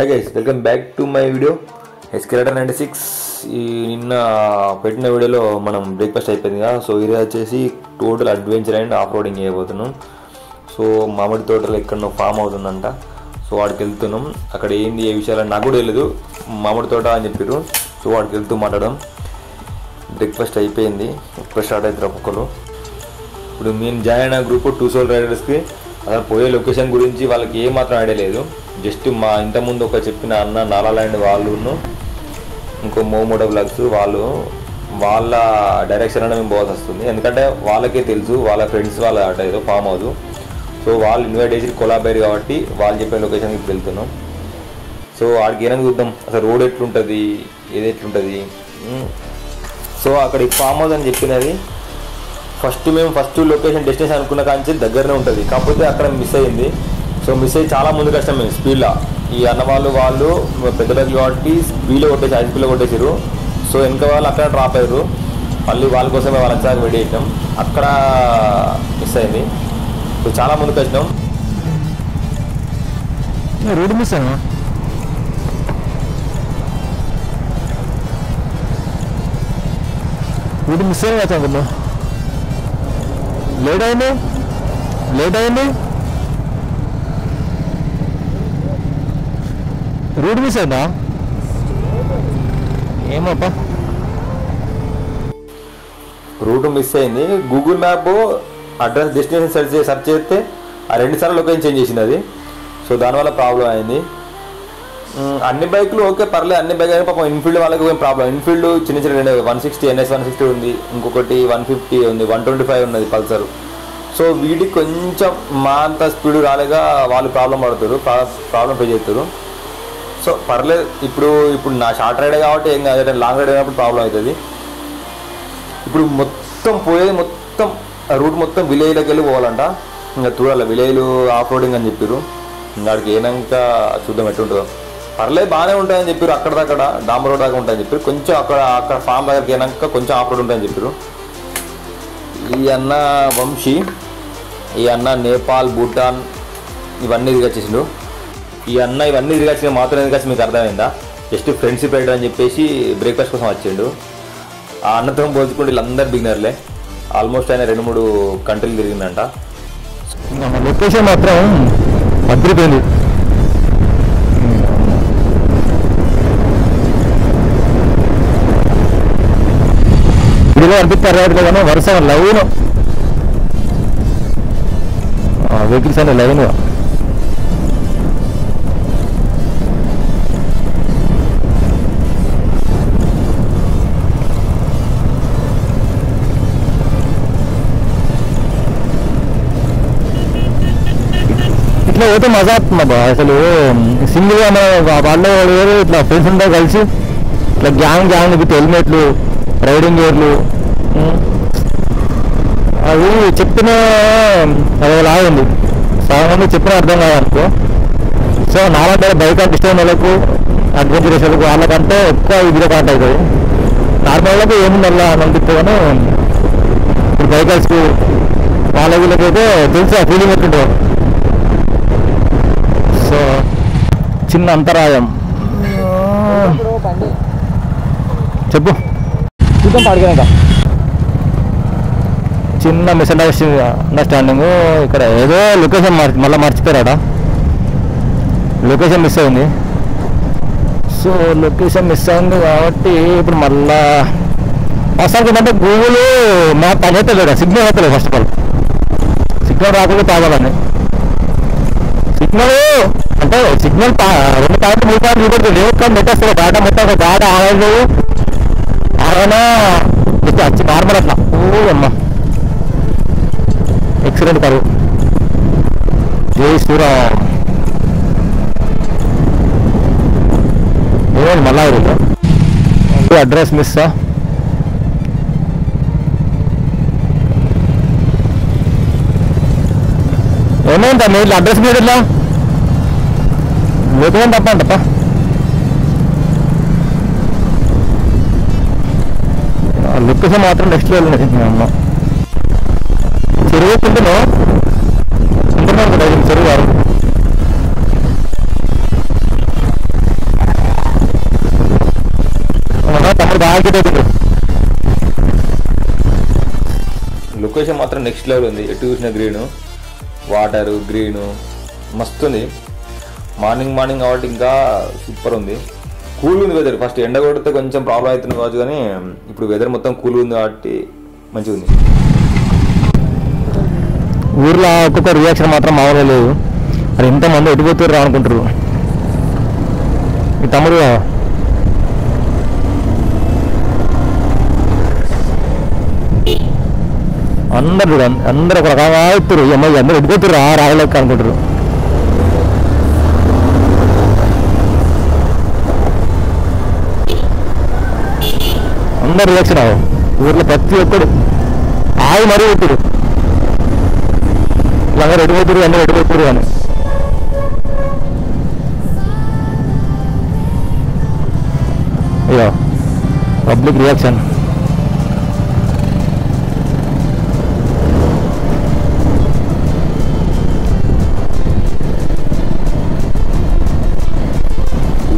High guys, welcome back to my video escalator 96. ఈ నిన్న పెట్టిన వీడియోలో మనం బ్రేక్ఫాస్ట్ అయిపోయింది కదా. సో ఇది వచ్చేసి total adventure and off roading చేయబోతున్నాం. సో మామిడి తోటలో ఎక్కడో ఫామ్ అవుతుందంట. సో వాడికి వెళ్తున్నాం. అక్కడ ఏంది ఏ విషయాలు నాకు కూడా తెలియదు. మామిడి తోట అని చెప్పారు. సో వాడికి వెళ్తూ మాట్లాడడం. బ్రేక్ఫాస్ట్ అయిపోయింది. ఇప్పుడు స్టార్ట్ అవుతారు ఒక్కొక్కరు. ఇప్పుడు నేను జాయిన్ అయిన గ్రూప్ 2 సోల్ రైడర్స్కి అసలు పోయే లొకేషన్ గురించి వాళ్ళకి ఏమాత్రం ఐడియా లేదు. జస్ట్ మా ఇంతకుముందు ఒక చెప్పిన అన్న నాలాలాండ్ వాళ్ళును ఇంకో మోమోటో బ్లాగ్స్ వాళ్ళ డైరెక్షన్ అనేది మేము పోవాల్సి వస్తుంది. ఎందుకంటే వాళ్ళకే తెలుసు, వాళ్ళ ఫ్రెండ్స్ వాళ్ళ అట ఏదో ఫామ్ అవ్వదు. సో వాళ్ళు ఇన్వైట్ చేసి కొలాబేర్ కాబట్టి వాళ్ళు చెప్పిన లొకేషన్కి ఇప్పుడు వెళ్తున్నాం. సో వాడికి ఏమైనా చూద్దాం అసలు రోడ్ ఎట్లుంటుంది, ఏది ఎట్లుంటుంది. సో అక్కడ ఫామ్ హౌస్ అని చెప్పినది ఫస్ట్ లొకేషన్ డెస్టినేషన్ అనుకున్న కానీ దగ్గరనే ఉంటుంది. కాకపోతే అక్కడ మిస్ అయ్యింది. సో మిస్ అయ్యి చాలా ముందు కష్టం మేము స్పీడ్లో ఈ అన్న వాళ్ళు పెద్దలకి కాబట్టి స్పీడ్లో కొట్టేసి హై స్పీడ్లో కొట్టేసారు. సో వెనక వాళ్ళు అక్కడ డ్రాప్ అయ్యారు. మళ్ళీ వాళ్ళ కోసమే వాళ్ళ వచ్చాక వెయిట్ చేసినాం. అక్కడ మిస్ అయింది. సో చాలా ముందు కష్టం. రోడ్డు మిస్ అయినా రోడ్డు మిస్ అయినా కదా. లేట్ అయింది రూట్ మిస్ అయిందా ఏమప్పా. రూట్ మిస్ అయింది. Google map address destination search చేస్తే ఆ 2 సార్లు లొకేషన్ చేంజ్ చేసింది అది. సో దానివల్ల ప్రాబ్లం అయింది. అన్ని బైకులు ఓకే పర్లేదు, అన్ని బైక్ అయినా పాపం ఇన్ఫీల్డ్ వాళ్ళకి ఏం ప్రాబ్లం. ఇన్ఫీల్డ్ చిన్న 160 NS 160 ఉంది, ఇంకొకటి 150 ఉంది, 125 ఉన్నది పల్సర్. సో వీటికి కొంచెం మా అంత స్పీడ్ రాలేక వాళ్ళు ప్రాబ్లం ఫేస్ చేస్తారు. సో పర్లేదు. ఇప్పుడు నా షార్ట్ రైడే కాబట్టి ఏం కాదు, లాంగ్ రైడ్ అయినప్పుడు ప్రాబ్లం అవుతుంది. ఇప్పుడు రూట్ మొత్తం విలేజ్లోకి వెళ్ళి పోవాలంట. ఇంకా చూడాలి, విలేజ్లు ఆఫ్ రోడింగ్ అని చెప్పారు. దానికి ఏనాక చూద్దాం ఎట్లుంటుందో. పర్లేదు బాగానే ఉంటాయని చెప్పారు. అక్కడక్కడ డాంబర్ రోడ్ దాకా ఉంటాయని చెప్పారు. కొంచెం అక్కడ ఫామ్ దగ్గరికి అయినాక కొంచెం ఆఫ్ రోడ్ ఉంటాయని చెప్పారు. ఈ అన్న వంశీ, ఈ అన్న నేపాల్, భూటాన్ ఇవన్నీ తిరిగొచ్చేసిండు. ఈ అన్న ఇవన్నీ తిరిగొచ్చిన మాత్రం తిరిగొచ్చి మీకు అర్థమైందా? జస్ట్ ఫ్రెండ్షిప్ రైడ్ అని చెప్పేసి బ్రేక్ఫాస్ట్ కోసం వచ్చిండు. ఆ అన్నతో పోల్చుకుంటే వీళ్ళందరూ బిగినర్లే. ఆల్మోస్ట్ ఆయన 2-3 కంట్రీలు తిరిగిందంట. లొకేషన్ మాత్రం అదిరిపోయింది. ఇదిలో అనిపిస్తారు కానీ వరుస లైన్ వెహికల్స్ అనే లైన్. ఇట్లా పోతే మజా అవుతుంది అసలు. సింగిల్గా వాళ్ళు వేరు ఇట్లా ఫ్రెండ్స్ ఉంటే కలిసి ఇట్లా గ్యాంగ్ విత్ హెల్మెట్లు, రైడింగ్ గేర్లు అవి చెప్పిన లాగుంది. సాధారణంగా చెప్పిన అర్థం కాదనుకో. సో నాలంటే బైక్ అంటే ఇష్టం వాళ్ళకు, అడ్వెంచరస్ వాళ్ళకు, వాళ్ళకంటే ఎక్కువ వీడియో కాంట్ అవుతుంది. నార్మల్ వాళ్ళకి ఏముంది అలా అని అనిపిస్తుంది. కానీ ఇప్పుడు బైకర్స్కి వాళ్ళ వీళ్ళకైతే తెలిసి ఆ ఫీలింగ్ ఎట్టుంటారు. సో చిన్న అంతరాయం చెప్పు చూద్దాం పాడుగా. చిన్న మిస్అండర్స్టాండింగ్ ఇక్కడ. ఏదో లొకేషన్ మళ్ళీ మర్చిపోయారట. లొకేషన్ మిస్ అయింది. సో లొకేషన్ మిస్ అయింది కాబట్టి ఇప్పుడు మళ్ళా అసలు ఏంటంటే గూగుల్ మ్యాప్ పని అవుతలేదు, సిగ్నల్ అవుతలేదు. ఫస్ట్ ఆఫ్ ఆల్ సిగ్నల్ రాకుండా తాగాలని. సిగ్నల్ అంటే సిగ్నల్ 2 పాయింట్లు 3 పాయింట్లు చూపెడుతుంది. కానీ పెట్టేస్తారు డాటా మొత్తం. ఒక డాటా ఆడలేదు ఆడైనా వచ్చి నార్మల్ అట్లా. అమ్మ ఎక్సలెంట్ కాదు. జై శ్రీరామ్. ఏమైంది మళ్ళా అడ్రస్ మిస్. ఏమైందా మీరు అడ్రస్ మీద ఇట్లా లేకపోతే తప్ప లొకేషన్ మాత్రం నెక్స్ట్ వెళ్ళినది. అమ్మ చెరువు కిందలో చెరువు బాగా లొకేషన్ మాత్రం నెక్స్ట్ లెవెల్ ఉంది. ఎటు చూసిన గ్రీను, వాటరు గ్రీను మస్తు ఉంది. మార్నింగ్ కాబట్టి ఇంకా సూపర్ ఉంది. కూల్ ఉంది వెదర్. ఫస్ట్ ఎండ కొడితే కొంచెం ప్రాబ్లం అవుతుంది కావచ్చు, కానీ ఇప్పుడు వెదర్ మొత్తం కూల్ ఉంది కాబట్టి మంచిగా ఉంది. ఊర్లో ఒక్కొక్క రియాక్షన్ మాత్రం మామూలుగా లేదు. అది ఎంతమంది ఎటుపోతారు అనుకుంటారు. ఈ తమ్ముడు అందరు అందరు ఒక రకంగా ఎత్తురు. అమ్మాయి అందరూ ఎటుపోతారు రాయలేక అనుకుంటారు. అందరు రియాక్షన్ ఊర్లో ప్రతి ఒక్కడు ఆగి మరీ ఎత్తురు. అందరూ ఎటుపోతారు అందరూ ఎటుపోతారు అని. ఇక పబ్లిక్ రియాక్షన్.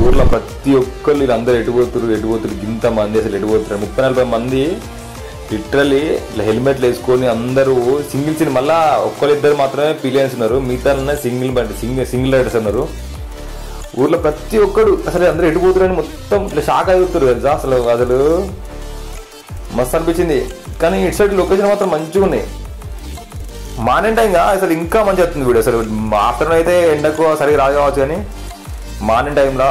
ఊర్లో ప్రతి ఒక్కళ్ళు వీళ్ళందరూ ఎటుపోతురు ఇంత మంది అసలు ఎటుపోతున్నారు. 30-40 మంది లిటరలీ ఇట్లా హెల్మెట్లు వేసుకొని అందరూ సింగిల్స్. మళ్ళీ ఒక్కరిద్దరు మాత్రమే పిలియన్స్ ఉన్నారు, మిగతా సింగిల్ రైడర్స్ ఉన్నారు. ఊర్లో ప్రతి ఒక్కడు అసలు అందరూ ఎటుపోతున్నారని మొత్తం ఇట్లా షాక్ అవుతారు తెలుసా. అసలు మస్తు అనిపించింది. కానీ ఇటు సైడ్ లొకేషన్ మాత్రం మంచిగా ఉన్నాయి. మార్నింగ్ టైంగా అసలు ఇంకా మంచిగా వస్తుంది వీడియో. అసలు ఆఫ్టర్నూన్ అయితే ఎండకు సరిగా రాదు కావచ్చు, కానీ మార్నింగ్ టైంలో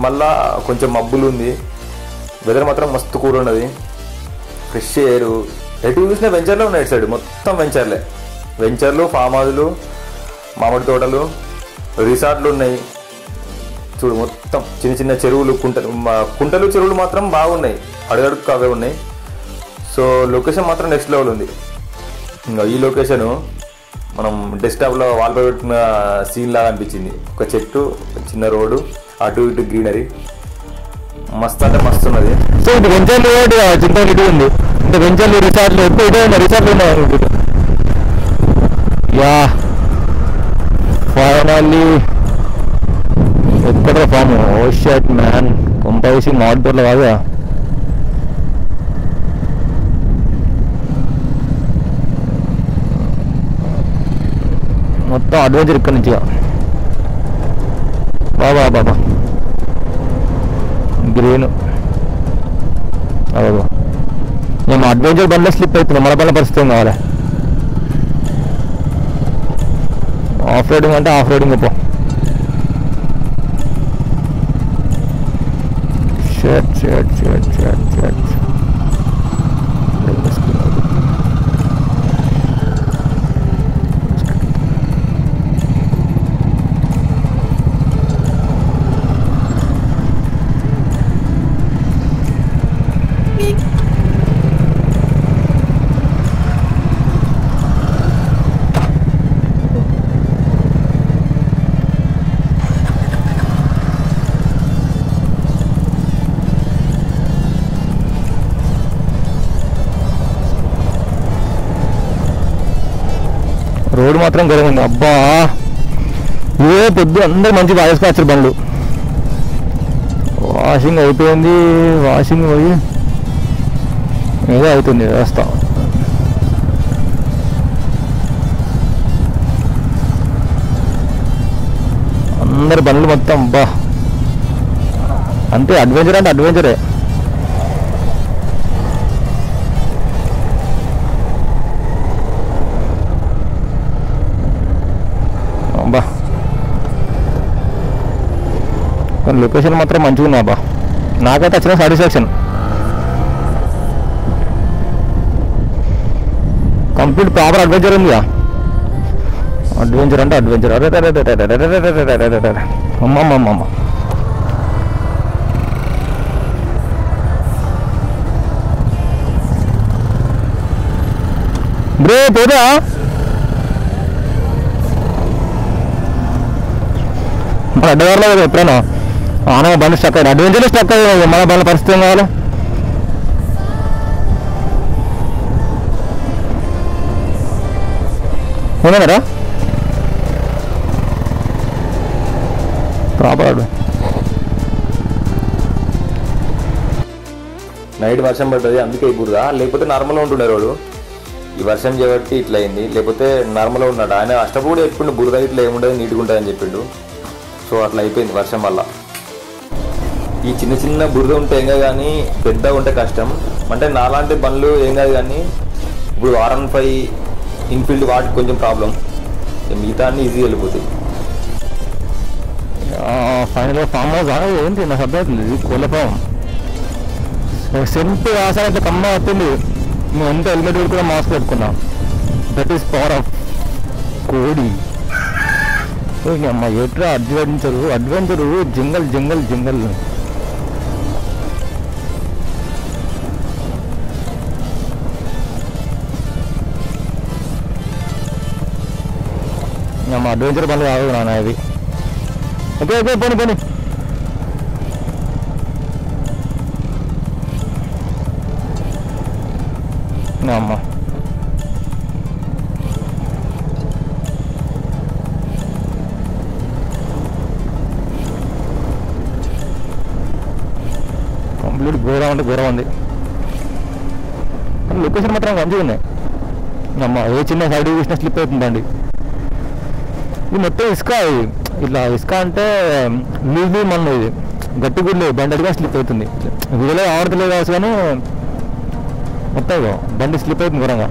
మళ్ళా కొంచెం మబ్బులు ఉంది. వెదర్ మాత్రం మస్తు కూల్ ఉన్నది. Fresh air. ఎటు చూసినా వెంచర్లో ఉన్నాయి. ఇటు సైడ్ మొత్తం వెంచర్లు, ఫామ్ హౌస్లు, మామిడి తోటలు, రిసార్ట్లు ఉన్నాయి. చూడు మొత్తం చిన్న చెరువులు, కుంటలు చెరువులు మాత్రం బాగున్నాయి. అడుగడుకు అవే ఉన్నాయి. సో లొకేషన్ మాత్రం నెక్స్ట్ లెవెల్ ఉంది. ఇంకా ఈ లొకేషను మనం డెస్క్టాప్లో వాల్పేపర్ పెట్టిన సీన్ లాగా అనిపించింది. ఒక చెట్టు, చిన్న రోడ్డు, అటు ఇటు గ్రీనరీ మస్తు అంటే మస్తు ఉన్నది. సో ఇది వెంచర్లు చింత ఇటు ఉంది. అంటే వెంచర్లు రిసార్ట్లు ఎప్పుడు ఇటే ఉన్నాయి. రిసార్ట్లు ఉన్నాయి. యా ఫైనల్లీ ఎక్కడ ఫామ్. ఓ షట్ మ్యాన్, కొంపేసి అవుట్డోర్లో కాదా. మొత్తం అడ్వెంచర్ ఇక్కడ నుంచి బాబా గ్రీన్. అదే మేము అడ్వెంచర్ బండ్లో స్లిప్ అవుతున్నాం. మన బండ్ల పరిస్థితి ఏం కావాలి. ఆఫ్ రోడింగ్ అంటే ఆఫ్ రోడింగ్ పో. షట్ రోడ్డు మాత్రం గొడవ ఉంది. అబ్బా ఏ పొద్దు అందరు మంచి వాయేసుకొచ్చారు బండ్లు. వాషింగ్ అయిపోయింది. వాషింగ్ పోయి ఏదో అవుతుంది వ్యవస్థ. అందరు బండ్లు మొత్తం అబ్బా అంటే అడ్వెంచరే. అబ్బా లొకేషన్ మాత్రం మంచిగా ఉంది. అబ్బా నాకైతే వచ్చిన సాటిస్ఫాక్షన్. కంప్లీట్ ప్రాపర్ అడ్వెంచర్ ఉందిగా. అడ్వెంచర్ అంటే అడ్వెంచర్. అరే అమ్మమ్మమ్మ. బ్రో పోదా మన అడ్డదారిలో కదా ఎప్పుడైనా ఆన బండి స్టక్ అయ్యాడు. అడ్వెంచర్లో స్టక్ అయ్యాడు. మన బండ్ల పరిస్థితి ఏం కావాలి. ఏమన్నారా ప్రాపర్ నైట్ వర్షం పడ్డది అందుకే ఈ బురద, లేకపోతే నార్మల్గా ఉంటుండే రోడ్డు. ఈ వర్షం చేయబట్టి ఇట్లా అయింది, లేకపోతే నార్మల్గా ఉన్నాడు. ఆయన అష్టప్పుడు కూడా చెప్పిండు బురద ఇట్లా ఏముండదు నీట్గా ఉంటుందని చెప్పిండు. సో అట్లా అయిపోయింది వర్షం వల్ల. ఈ చిన్న చిన్న బురద ఉంటే ఏం కాదు, కానీ పెద్దగా ఉంటే కష్టం. అంటే నాలాంటి బండ్లు ఏం కాదు, కానీ ఇప్పుడు R15 ఇన్ఫీల్డ్ వాటికి కొంచెం ప్రాబ్లం, మిగతా అన్నీ ఈజీగా వెళ్ళిపోతాయి. ఫైనల్గా ఫామ్ హౌస్ ఏంటి నాకు అర్థమవుతుంది. కోళ్ళపాం సెంట్ ఆసారి అట్లా కమ్మ అవుతుంది. మేము ఎంత హెల్మెట్ కూడా మాస్క్ పెట్టుకున్నాం. దట్ ఈస్ పవర్ ఆఫ్ కోడి. అమ్మ ఎట్రా అడ్వెంచరు జంగల్ జంగల్ జంగల్. అమ్మ అడ్వెంచర్ పనులు కాదు నాన్న ఇది. ఓకే ఓకే పోనీ పోనీ. అమ్మ కంప్లీట్ ఘోరం అంటే ఘోరం ఉంది. లొకేషన్ మాత్రం మంచిగా ఉన్నాయి. అమ్మ ఏ చిన్న సైడ్ చూసినా స్లిప్ అవుతుందండి. ఇది మొత్తం ఇసుక, ఇట్లా ఇసుక అంటే లూజీ మన్ను, ఇది గట్టి గుడ్లు బండిగా స్లిప్ అవుతుంది. వీళ్ళే ఆడతలేదు కావచ్చు, కానీ మొత్తం బండి స్లిప్ అవుతుంది ఘోరంగా.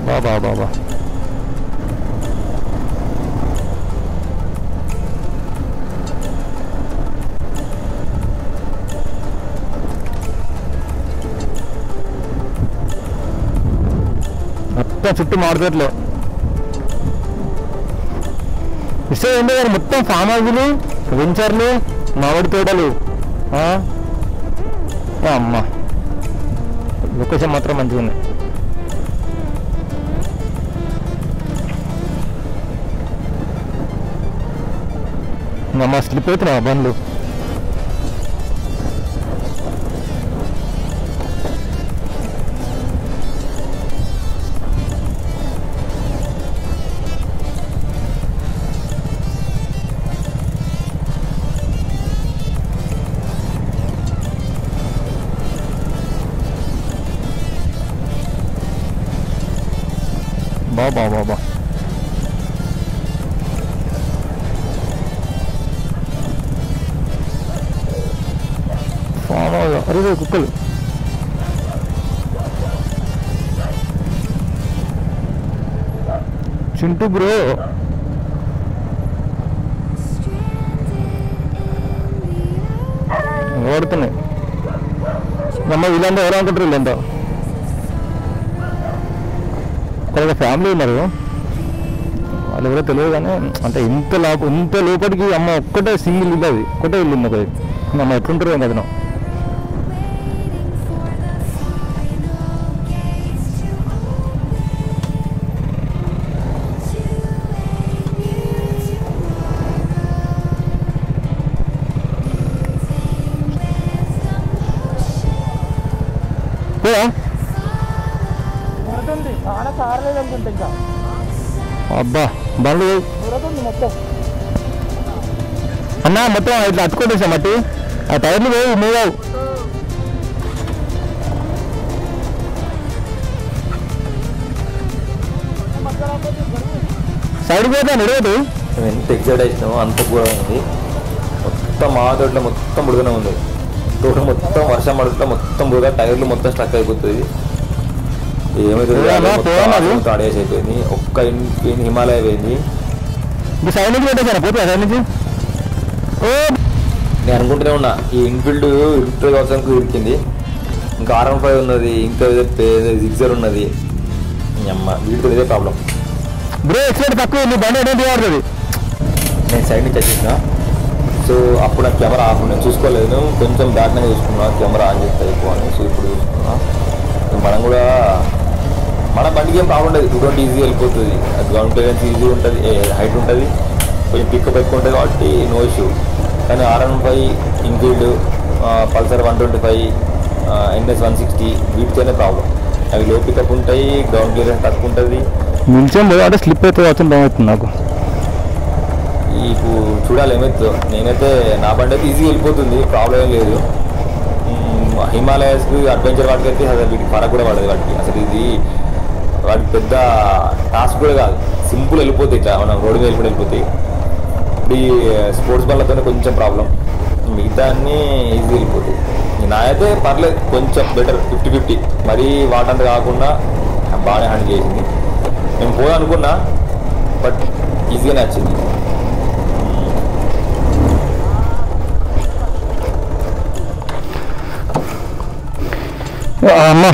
బాబా బాబా మొత్తం చుట్టూ మాడుతోట్లో ఇస్తే ఏంటి కానీ మొత్తం ఫామ్ హౌజులు, వెంచర్లు, మామిడి తోటలు. అమ్మ లొకేషన్ మాత్రం మంచిగా ఉంది. అమ్మ స్లిప్ అవుతున్నా బండ్లు. బాబా బాబా అరే కుక్కలు. చింటూ బ్రో ఓడుతున్నాయి. అమ్మ వీళ్ళంతా ఎవరు అనుకుంటారు, వీళ్ళంతా ఒక ఫ్యామిలీ ఉన్నారు. వాళ్ళు ఎవరో తెలియదు, కానీ అంటే ఇంత లోపలికి అమ్మ ఒక్కటే సింగిల్ ఇల్లు, అది ఒక్కటే ఇల్లు ఉంది. ఒకటి అమ్మ ఎట్లుంటారు ఏం కదా. అబ్బా బండ్లు అన్నా మొత్తం ఇట్లా అతుక్కొట్టేసా మట్టి. ఆ టైర్లు పోయి మూవ్ సైడ్ పోతా నిలవదు. ఎంత ఎగ్జైట్ అయినామో అంత కూడా ఉంది. మొత్తం మా తోటలో మొత్తం బుడగనే ఉంది. తోట మొత్తం వర్షం పడుతుంటే మొత్తం బుడగ, టైర్లు మొత్తం స్ట్రక్ అయిపోతుంది. ఏమైతే ఆడేసి అయిపోయింది. ఒక్క హిమాలయ పోయింది. సైడ్ నుంచి పెట్టేసారా పోతే సైడ్ నుంచి? నేను అనుకుంటూనే ఉన్నా ఈ ఇన్ఫీల్డ్ ఇంటర్ అవసరానికి ఇరికింది. ఇంకా R15 ఉన్నది, ఇంకా జిగ్జర్ ఉన్నది. అమ్మ వీటితో ఇదే ప్రాబ్లం. బ్రో ఎక్సైట్ తక్కువ నీ బండి ఏంటి ఆడుతుంది. నేను సైడ్ నుంచి వచ్చేసిన. సో అప్పుడు నాకు కెమెరా ఆఫ్ నేను చూసుకోలేదు, కొంచెం బ్యాక్నే చూసుకున్నా. కెమెరా ఆన్ చేస్తే ఎక్కువ అని. సో ఇప్పుడు చూసుకున్నా. మనం కూడా మన బండికి ఏం ప్రాబ్లం ఉండదు, 220 ఈజీ వెళ్ళిపోతుంది. గ్రౌండ్ క్లియరెన్స్ ఈజీ ఉంటుంది, హైట్ ఉంటుంది, కొంచెం పికప్ ఎక్కువ ఉంటుంది, కాబట్టి నో ఇష్యూ. కానీ R15 ఇన్ఫీల్డ్, పల్సర్ 125, NS 160 వీటితోనే ప్రాబ్లం. అవి లో పికప్ ఉంటాయి, గ్రౌండ్ క్లియరెన్స్ తక్కువ ఉంటుంది. నిల్చొని అంటే స్లిప్ అయితే వచ్చిన భయం అవుతుంది నాకు. ఇప్పుడు చూడాలి ఏమవుతుందో. నేనైతే నా బండి అయితే ఈజీగా వెళ్ళిపోతుంది, ప్రాబ్లం ఏం లేదు. హిమాలయస్కి అడ్వెంచర్ వాటికి అయితే అసలు వీటికి ఫరక్ కూడా పడదు వాటికి. అసలు ఇది వాటికి పెద్ద టాస్క్ కూడా కాదు, సింపుల్ వెళ్ళిపోతాయి, ఇట్లా మనం రోడ్డు మీద వెళ్ళిపోతాయి. ఇప్పుడు ఈ స్పోర్ట్స్ బండ్లతోనే కొంచెం ప్రాబ్లం, మిగతా అన్నీ ఈజీ వెళ్ళిపోతాయి. నా అయితే పర్లేదు, కొంచెం బెటర్, 50-50. మరీ వాటంతా కాకుండా బాగానే హ్యాండిల్ చేసింది. నేను పోదనుకున్నా బట్ ఈజీగానే వచ్చింది. అమ్మ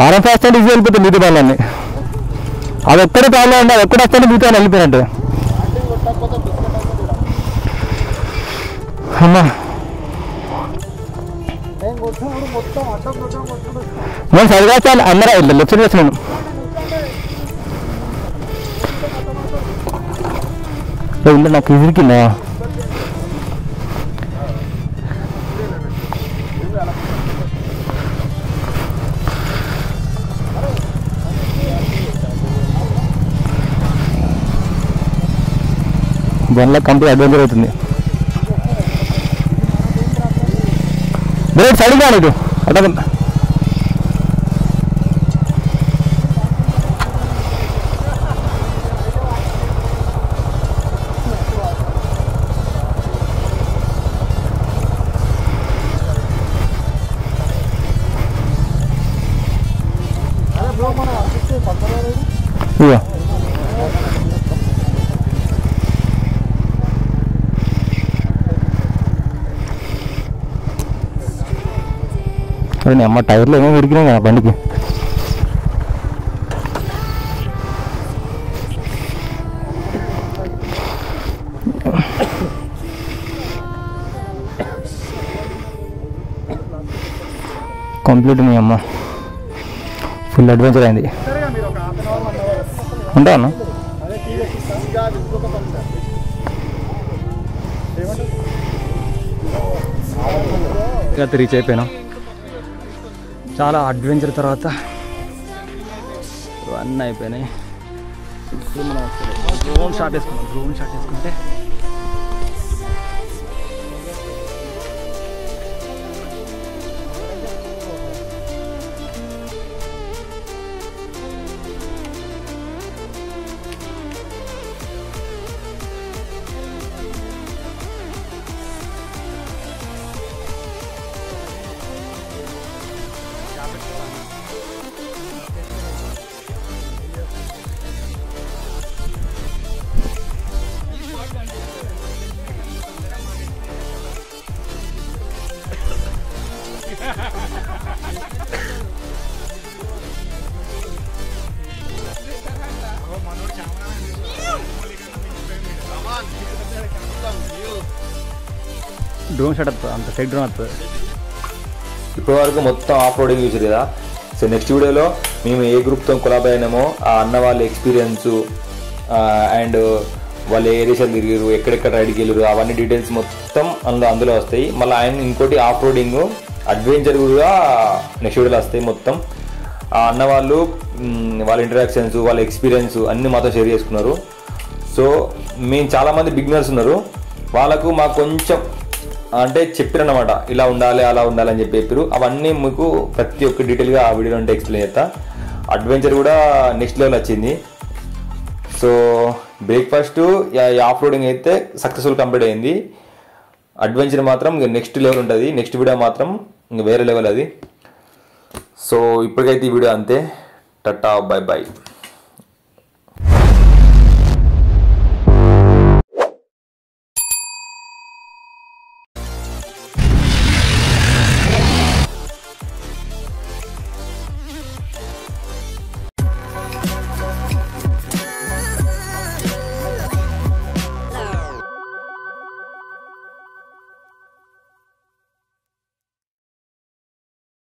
ఆర్ఎం ఫాస్ట్ అంటే ఈజీ వెళ్ళిపోతుంది మిగతా వాళ్ళని. అది ఒక్కడే ప్రాబ్లం అండి, అది ఒక్కడే వస్తే మిగతా వాళ్ళు వెళ్ళిపోయినట్టు. అమ్మా నేను సరిగా వచ్చాను అందరూ ఇల్లు లెఫ్ట్ సైడ్ వచ్చాను. ఇల్లు నాకు ఇదిరికిందా బండ్లో కంప్లీట్ అడ్వెంచర్ అవుతుంది. బ్రేక్ సైడ్ కాదు అట్లా ఇక అమ్మ టైర్లు ఏమో విరిగినాయి కదా బండికి. కంప్లీట్ మీ అమ్మ ఫుల్ అడ్వెంచర్ అయింది. ఉంటాను ఇక రీచ్ అయిపోయినాం. చాలా అడ్వెంచర్ తర్వాత అన్నీ అయిపోయినాయి. ఇప్పుడు మనం డ్రోన్ షాట్ వేసుకున్నాం. డ్రోన్ షాట్ వేసుకుంటే డ్రోన్ షాట్ వస్తుంది, అంత సైడ్ డ్రోన్ వస్తుంది. ఇప్పటి వరకు మొత్తం ఆఫ్ రోడింగ్ చూసారు కదా. సో నెక్స్ట్ వీడియోలో మేము ఏ గ్రూప్తో కొలాబ్ అయినామో ఆ అన్న వాళ్ళ ఎక్స్పీరియన్సు అండ్ వాళ్ళు ఏ దేశాలు తిరిగారు, ఎక్కడెక్కడ రైడ్కి వెళ్ళారు, అవన్నీ డీటెయిల్స్ మొత్తం అందులో వస్తాయి. మళ్ళీ ఆయన ఇంకోటి ఆఫ్ రోడింగ్ అడ్వెంచర్ కూడా నెక్స్ట్ వీడియోలో వస్తాయి మొత్తం. ఆ అన్న వాళ్ళు వాళ్ళ ఇంటరాక్షన్స్, వాళ్ళ ఎక్స్పీరియన్స్ అన్నీ మాతో షేర్ చేసుకున్నారు. సో మేము చాలామంది బిగినర్స్ ఉన్నారు, వాళ్ళకు మాకు కొంచెం అంటే చెప్పారన్నమాట, ఇలా ఉండాలి అలా ఉండాలి అని చెప్పారు. అవన్నీ మీకు ప్రతి ఒక్క డీటెయిల్గా ఆ వీడియోలో ఉంటే ఎక్స్ప్లెయిన్ చేస్తా. అడ్వెంచర్ కూడా నెక్స్ట్ లెవెల్ వచ్చింది. సో బ్రేక్ఫాస్ట్ ఆఫ్ రోడింగ్ అయితే సక్సెస్ఫుల్ కంప్లీట్ అయింది. అడ్వెంచర్ మాత్రం ఇంకా నెక్స్ట్ లెవెల్ ఉంటుంది. నెక్స్ట్ వీడియో మాత్రం ఇంకా వేరే లెవెల్ అది. సో ఇప్పటికైతే ఈ వీడియో అంతే. టట్టా, బై బై.